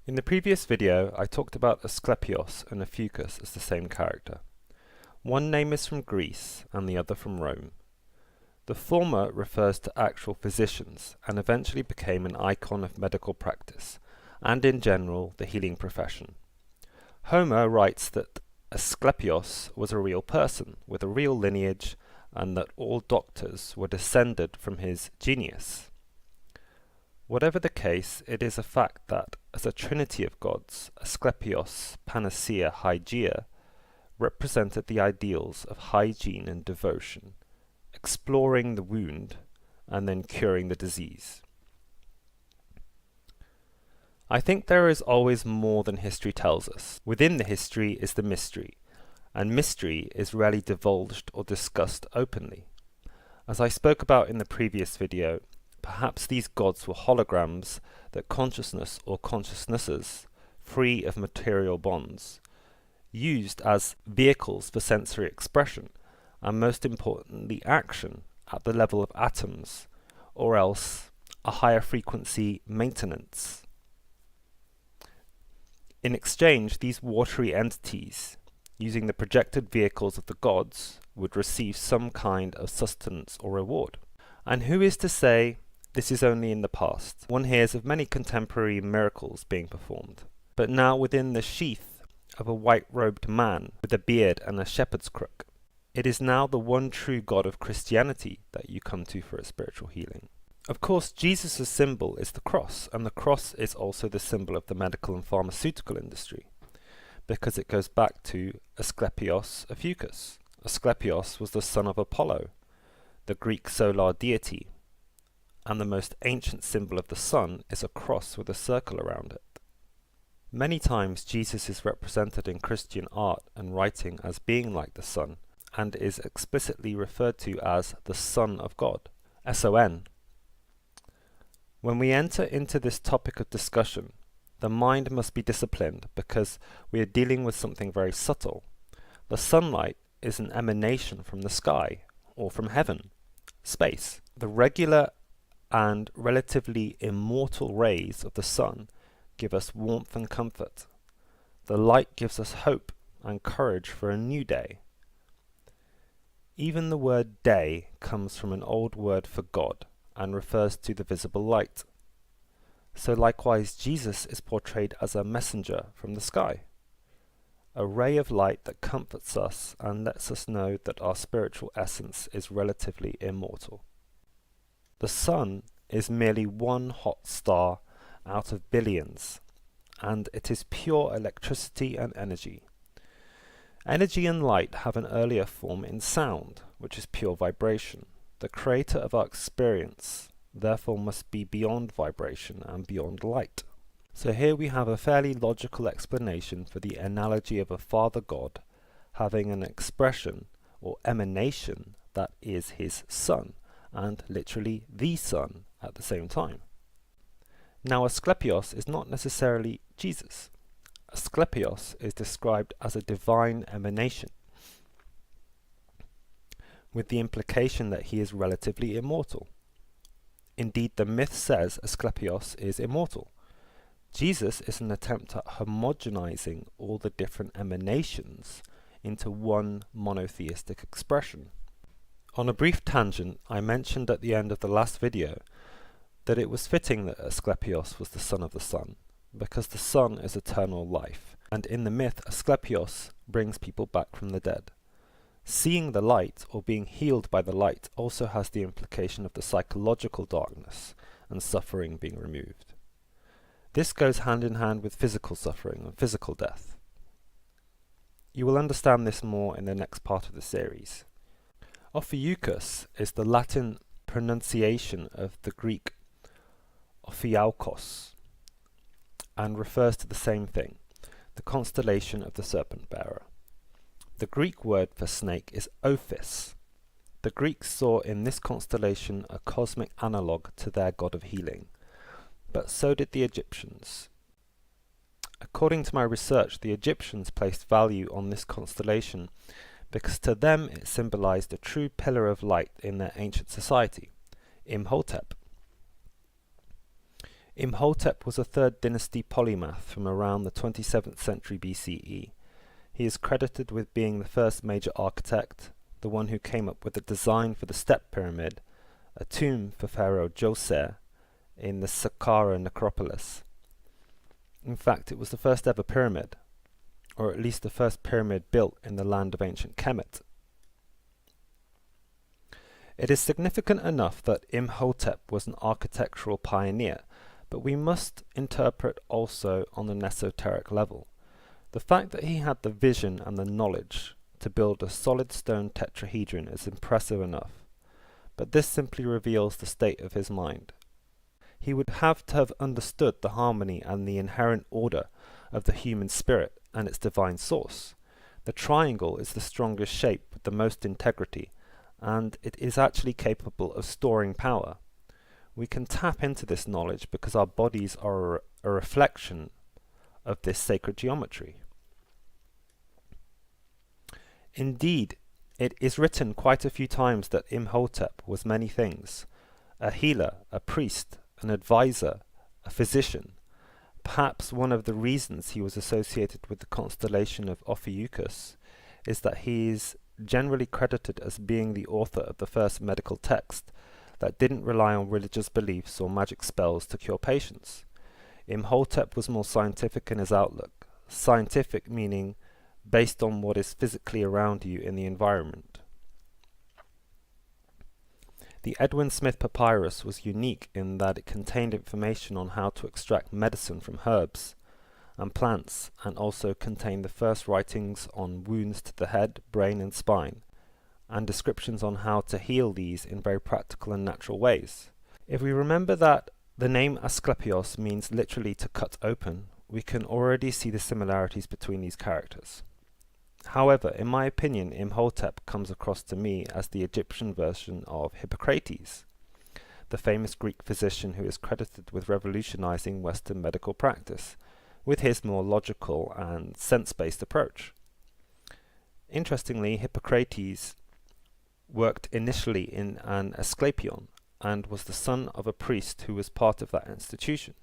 In the previous video, I talked about Asclepios and Ophiuchus as the same character. One name is from Greece and the other from Rome. The former refers to actual physicians and eventually became an icon of medical practice and in general the healing profession. Homer writes that Asclepios was a real person with a real lineage and that all doctors were descended from his genius. Whatever the case, it is a fact that, as a trinity of gods, Asclepios, Panacea, Hygeia, represented the ideals of hygiene and devotion, exploring the wound and then curing the disease. I think there is always more than history tells us. Within the history is the mystery, and mystery is rarely divulged or discussed openly. As I spoke about in the previous video, perhaps these gods were holograms that consciousness or consciousnesses, free of material bonds, used as vehicles for sensory expression, and most importantly action at the level of atoms, or else a higher frequency maintenance. In exchange, these watery entities, using the projected vehicles of the gods, would receive some kind of sustenance or reward. And who is to say this is only in the past? One hears of many contemporary miracles being performed, but now within the sheath of a white-robed man with a beard and a shepherd's crook. It is now the one true God of Christianity that you come to for a spiritual healing. Of course, Jesus' symbol is the cross, and the cross is also the symbol of the medical and pharmaceutical industry, because it goes back to Asclepios Ophiuchus. Asclepios was the son of Apollo, the Greek solar deity, and the most ancient symbol of the sun is a cross with a circle around it. Many times Jesus is represented in Christian art and writing as being like the sun, and is explicitly referred to as the Son of God, S-O-N. When we enter into this topic of discussion, the mind must be disciplined because we are dealing with something very subtle. The sunlight is an emanation from the sky, or from heaven, space. The regular and relatively immortal rays of the sun give us warmth and comfort. The light gives us hope and courage for a new day. Even the word day comes from an old word for God and refers to the visible light. So likewise Jesus is portrayed as a messenger from the sky, a ray of light that comforts us and lets us know that our spiritual essence is relatively immortal. The sun is merely one hot star out of billions, and it is pure electricity and energy. Energy and light have an earlier form in sound, which is pure vibration. The creator of our experience, therefore, must be beyond vibration and beyond light. So here we have a fairly logical explanation for the analogy of a Father God having an expression or emanation that is his Son, and literally the Son at the same time. Now Asclepios is not necessarily Jesus. Asclepios is described as a divine emanation, with the implication that he is relatively immortal. Indeed, the myth says Asclepios is immortal. Jesus is an attempt at homogenizing all the different emanations into one monotheistic expression. On a brief tangent, I mentioned at the end of the last video that it was fitting that Asclepios was the son of the sun, because the sun is eternal life, and in the myth Asclepios brings people back from the dead. Seeing the light, or being healed by the light, also has the implication of the psychological darkness and suffering being removed. This goes hand in hand with physical suffering and physical death. You will understand this more in the next part of the series. Ophiuchus is the Latin pronunciation of the Greek Ophiuchos, and refers to the same thing, the constellation of the serpent bearer. The Greek word for snake is Ophis. The Greeks saw in this constellation a cosmic analogue to their god of healing, but so did the Egyptians. According to my research, the Egyptians placed value on this constellation because to them it symbolized a true pillar of light in their ancient society, Imhotep. Imhotep was a 3rd dynasty polymath from around the 27th century BCE. He is credited with being the first major architect, the one who came up with the design for the Step Pyramid, a tomb for Pharaoh Djoser in the Saqqara necropolis. In fact, it was the first ever pyramid, or at least the first pyramid built in the land of ancient Kemet. It is significant enough that Imhotep was an architectural pioneer, but we must interpret also on an esoteric level. The fact that he had the vision and the knowledge to build a solid stone tetrahedron is impressive enough, but this simply reveals the state of his mind. He would have to have understood the harmony and the inherent order of the human spirit and its divine source. The triangle is the strongest shape with the most integrity, and it is actually capable of storing power. We can tap into this knowledge because our bodies are a reflection of this sacred geometry. Indeed, it is written quite a few times that Imhotep was many things: a healer, a priest, an advisor, a physician. Perhaps one of the reasons he was associated with the constellation of Ophiuchus is that he is generally credited as being the author of the first medical text that didn't rely on religious beliefs or magic spells to cure patients. Imhotep was more scientific in his outlook, scientific meaning based on what is physically around you in the environment. The Edwin Smith Papyrus was unique in that it contained information on how to extract medicine from herbs and plants, and also contained the first writings on wounds to the head, brain and spine, and descriptions on how to heal these in very practical and natural ways. If we remember that the name Asklepios means literally to cut open, we can already see the similarities between these characters. However, in my opinion, Imhotep comes across to me as the Egyptian version of Hippocrates, the famous Greek physician who is credited with revolutionizing Western medical practice, with his more logical and sense-based approach. Interestingly, Hippocrates worked initially in an Asclepion and was the son of a priest who was part of that institution.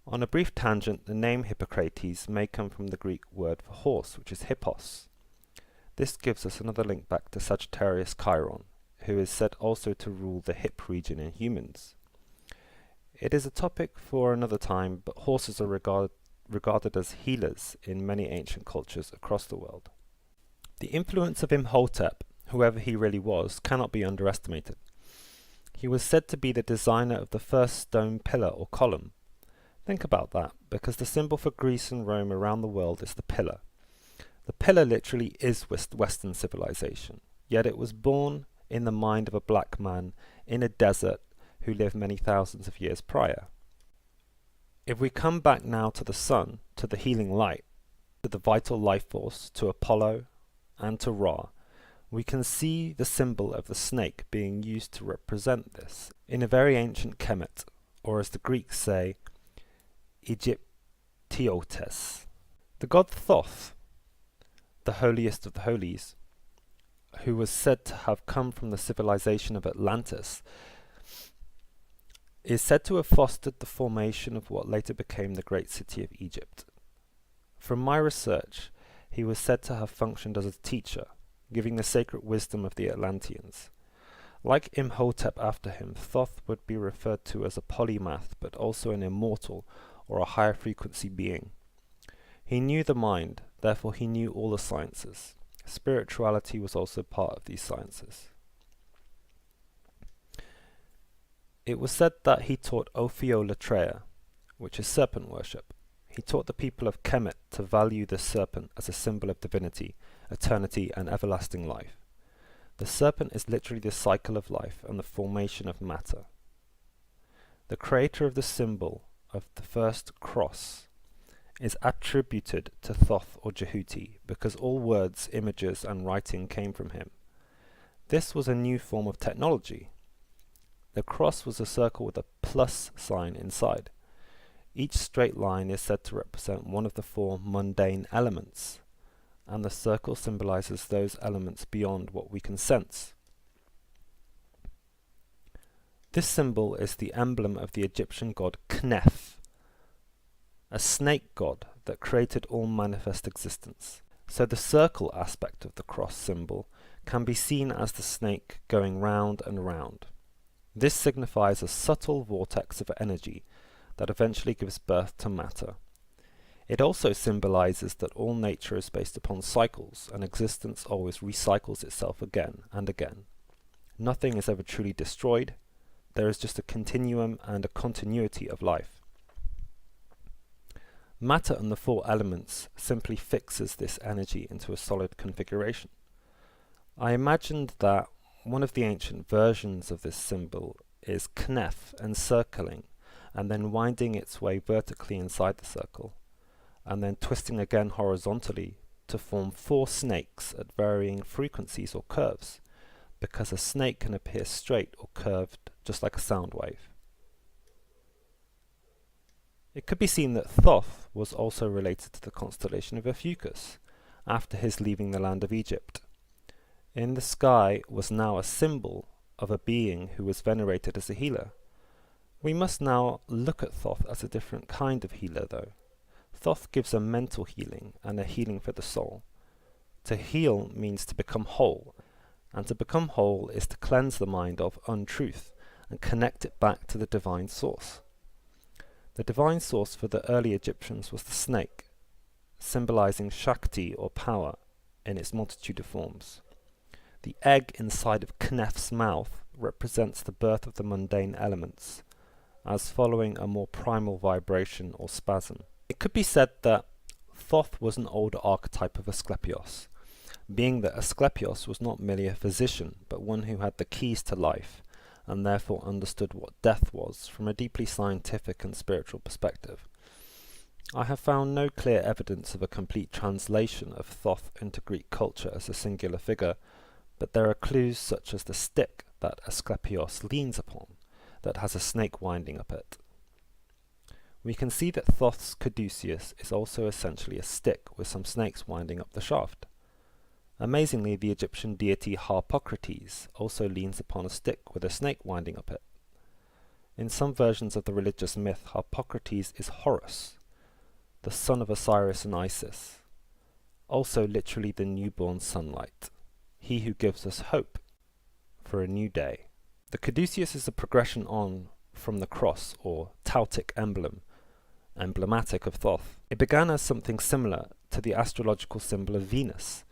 On a brief tangent, the name Hippocrates may come from the Greek word for horse, which is hippos. This gives us another link back to Sagittarius Chiron, who is said also to rule the hip region in humans. It is a topic for another time, but horses are regarded as healers in many ancient cultures across the world. The influence of Imhotep, whoever he really was, cannot be underestimated. He was said to be the designer of the first stone pillar or column. Think about that, because the symbol for Greece and Rome around the world is the pillar. The pillar literally is Western civilization, yet it was born in the mind of a black man in a desert who lived many thousands of years prior. If we come back now to the sun, to the healing light, to the vital life force, to Apollo, and to Ra, we can see the symbol of the snake being used to represent this in a very ancient Kemet, or as the Greeks say, Egyptiotes. The god Thoth, the holiest of the holies, who was said to have come from the civilization of Atlantis, is said to have fostered the formation of what later became the great city of Egypt. From my research, he was said to have functioned as a teacher, giving the sacred wisdom of the Atlanteans. Like Imhotep after him, Thoth would be referred to as a polymath, but also an immortal or a higher frequency being. He knew the mind, therefore he knew all the sciences. Spirituality was also part of these sciences. It was said that he taught Ophiolatreia, which is serpent worship. He taught the people of Kemet to value the serpent as a symbol of divinity, eternity, and everlasting life. The serpent is literally the cycle of life and the formation of matter. The creator of the symbol of the first cross is attributed to Thoth or Jehuti because all words, images, and writing came from him. This was a new form of technology. The cross was a circle with a plus sign inside. Each straight line is said to represent one of the four mundane elements, and the circle symbolizes those elements beyond what we can sense. This symbol is the emblem of the Egyptian god Kneph, a snake god that created all manifest existence. So the circle aspect of the cross symbol can be seen as the snake going round and round. This signifies a subtle vortex of energy that eventually gives birth to matter. It also symbolizes that all nature is based upon cycles, and existence always recycles itself again and again. Nothing is ever truly destroyed. There is just a continuum and a continuity of life. Matter and the four elements simply fixes this energy into a solid configuration. I imagined that one of the ancient versions of this symbol is Kneph encircling and then winding its way vertically inside the circle, and then twisting again horizontally to form four snakes at varying frequencies or curves, because a snake can appear straight or curved just like a sound wave. It could be seen that Thoth was also related to the constellation of Ophiuchus, after his leaving the land of Egypt. In the sky was now a symbol of a being who was venerated as a healer. We must now look at Thoth as a different kind of healer though. Thoth gives a mental healing and a healing for the soul. To heal means to become whole, and to become whole is to cleanse the mind of untruth and connect it back to the divine source. The divine source for the early Egyptians was the snake, symbolizing Shakti or power in its multitude of forms. The egg inside of Kneph's mouth represents the birth of the mundane elements, as following a more primal vibration or spasm. It could be said that Thoth was an older archetype of Asclepios, being that Asclepios was not merely a physician, but one who had the keys to life, and therefore understood what death was from a deeply scientific and spiritual perspective. I have found no clear evidence of a complete translation of Thoth into Greek culture as a singular figure, but there are clues such as the stick that Asclepios leans upon, that has a snake winding up it. We can see that Thoth's caduceus is also essentially a stick with some snakes winding up the shaft. Amazingly, the Egyptian deity Harpocrates also leans upon a stick with a snake winding up it. In some versions of the religious myth, Harpocrates is Horus, the son of Osiris and Isis, also literally the newborn sunlight, he who gives us hope for a new day. The caduceus is a progression on from the cross or Tautic emblem, emblematic of Thoth. It began as something similar to the astrological symbol of Venus,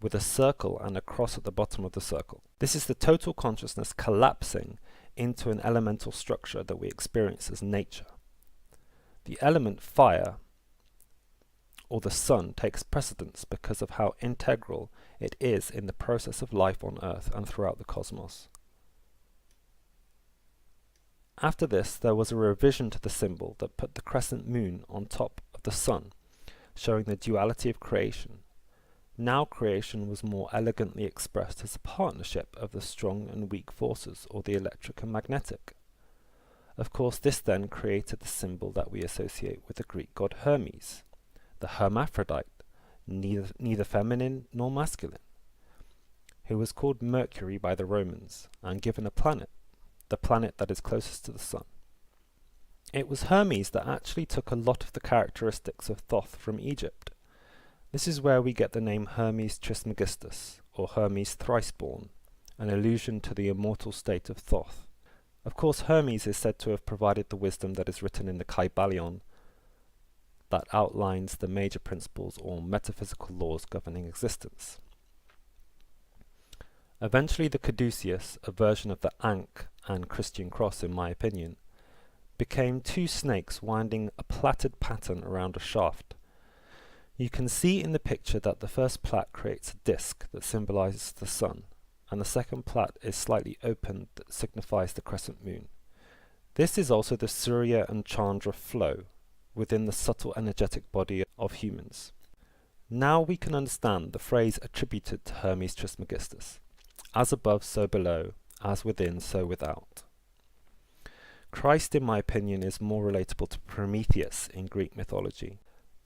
with a circle and a cross at the bottom of the circle. This is the total consciousness collapsing into an elemental structure that we experience as nature. The element fire, or the sun, takes precedence because of how integral it is in the process of life on Earth and throughout the cosmos. After this, there was a revision to the symbol that put the crescent moon on top of the sun, showing the duality of creation. Now creation was more elegantly expressed as a partnership of the strong and weak forces, or the electric and magnetic. Of course, this then created the symbol that we associate with the Greek god Hermes, the hermaphrodite, neither feminine nor masculine, who was called Mercury by the Romans and given a planet, the planet that is closest to the sun. It was Hermes that actually took a lot of the characteristics of Thoth from Egypt. This is where we get the name Hermes Trismegistus, or Hermes Thriceborn, an allusion to the immortal state of Thoth. Of course, Hermes is said to have provided the wisdom that is written in the Kybalion, that outlines the major principles or metaphysical laws governing existence. Eventually the caduceus, a version of the Ankh and Christian cross in my opinion, became two snakes winding a plaited pattern around a shaft. You can see in the picture that the first plait creates a disc that symbolizes the sun, and the second plait is slightly open that signifies the crescent moon. This is also the Surya and Chandra flow within the subtle energetic body of humans. Now we can understand the phrase attributed to Hermes Trismegistus: as above so below, as within so without. Christ, in my opinion, is more relatable to Prometheus in Greek mythology,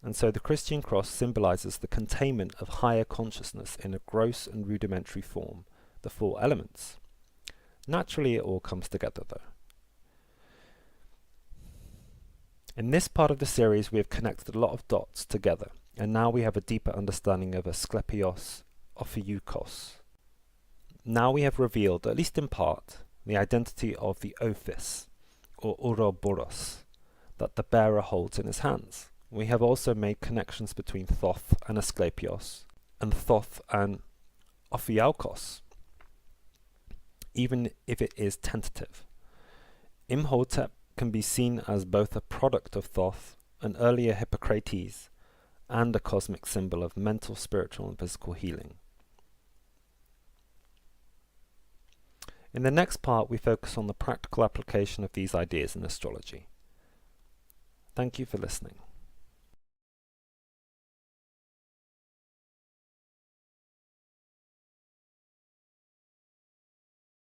and so the Christian cross symbolizes the containment of higher consciousness in a gross and rudimentary form, the four elements. Naturally it all comes together though. In this part of the series we have connected a lot of dots together, and now we have a deeper understanding of Asclepios, Ophiuchus. Now we have revealed, at least in part, the identity of the Ophis, or Ouroboros, that the bearer holds in his hands. We have also made connections between Thoth and Asclepios, and Thoth and Ophiuchus, even if it is tentative. Imhotep can be seen as both a product of Thoth, an earlier Hippocrates, and a cosmic symbol of mental, spiritual, and physical healing. In the next part, we focus on the practical application of these ideas in astrology. Thank you for listening.